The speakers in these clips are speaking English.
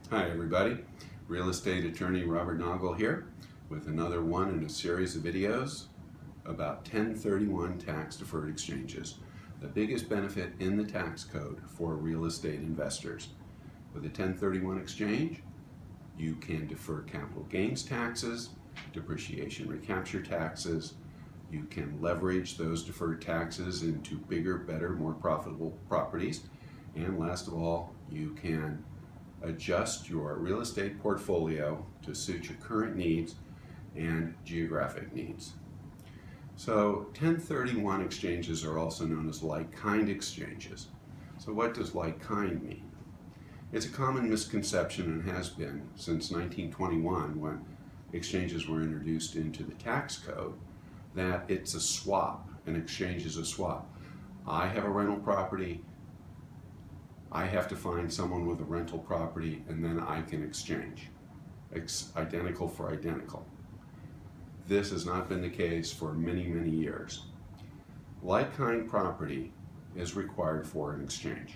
Hi everybody, real estate attorney Robert Noggle here with another one in a series of videos about 1031 tax deferred exchanges, the biggest benefit in the tax code for real estate investors. With a 1031 exchange, you can defer capital gains taxes, depreciation recapture taxes, you can leverage those deferred taxes into bigger, better, more profitable properties, and last of all, you can adjust your real estate portfolio to suit your current needs and geographic needs. So 1031 exchanges are also known as like-kind exchanges. So what does like-kind mean? It's a common misconception and has been since 1921 when exchanges were introduced into the tax code that it's a swap. An exchange is a swap. I have a rental property, I have to find someone with a rental property, and then I can exchange. Identical for identical. This has not been the case for many, many years. Like-kind property is required for an exchange.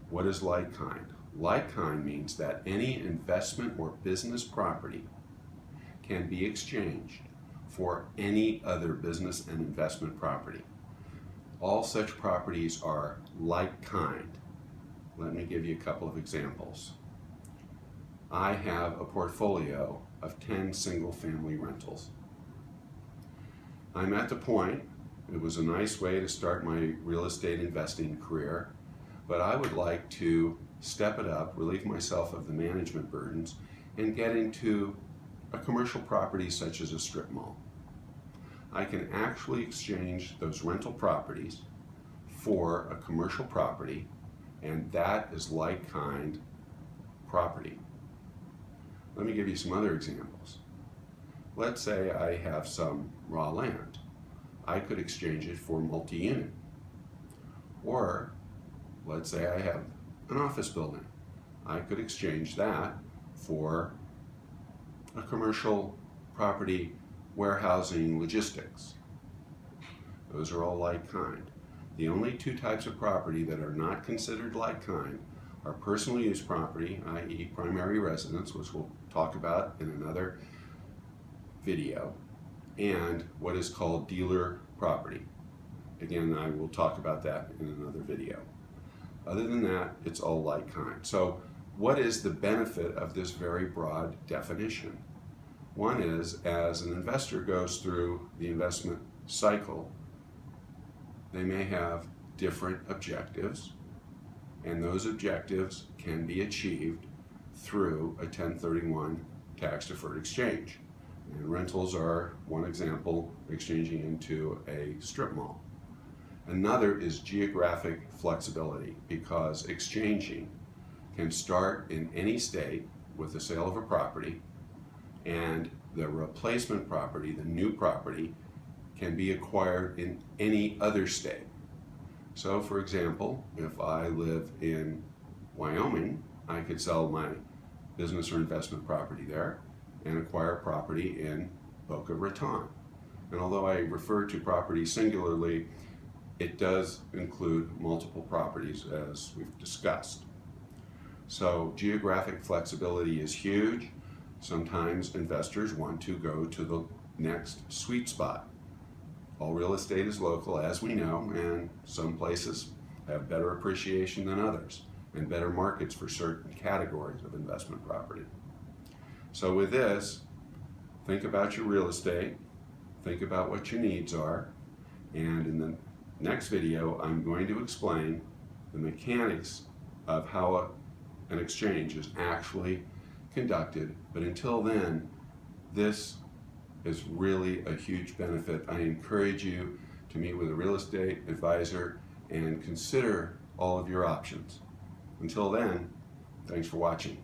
What is like-kind? Like-kind means that any investment or business property can be exchanged for any other business and investment property. All such properties are like-kind. Let me give you a couple of examples. I have a portfolio of 10 single-family rentals. I'm at the point, it was a nice way to start my real estate investing career, but I would like to step it up, relieve myself of the management burdens, and get into a commercial property such as a strip mall. I can actually exchange those rental properties for a commercial property, and that is like-kind property. Let me give you some other examples. Let's say I have some raw land. I could exchange it for multi-unit. Or let's say I have an office building. I could exchange that for a commercial property, warehousing, logistics. Those are all like-kind. The only two types of property that are not considered like-kind are personal use property, i.e. primary residence, which we'll talk about in another video, and what is called dealer property. Again, I will talk about that in another video. Other than that, it's all like-kind. So what is the benefit of this very broad definition? One is, as an investor goes through the investment cycle, they may have different objectives, and those objectives can be achieved through a 1031 tax-deferred exchange. And rentals are one example, exchanging into a strip mall. Another is geographic flexibility, because exchanging can start in any state with the sale of a property, and the replacement property, the new property, can be acquired in any other state. So for example, if I live in Wyoming, I could sell my business or investment property there and acquire property in Boca Raton. And although I refer to property singularly, it does include multiple properties, as we've discussed. So geographic flexibility is huge. Sometimes investors want to go to the next sweet spot. All real estate is local, as we know, and some places have better appreciation than others and better markets for certain categories of investment property. So with this, think about your real estate, think about what your needs are, and in the next video, I'm going to explain the mechanics of how an exchange is actually conducted. But until then, this is really a huge benefit. I encourage you to meet with a real estate advisor and consider all of your options. Until then, thanks for watching.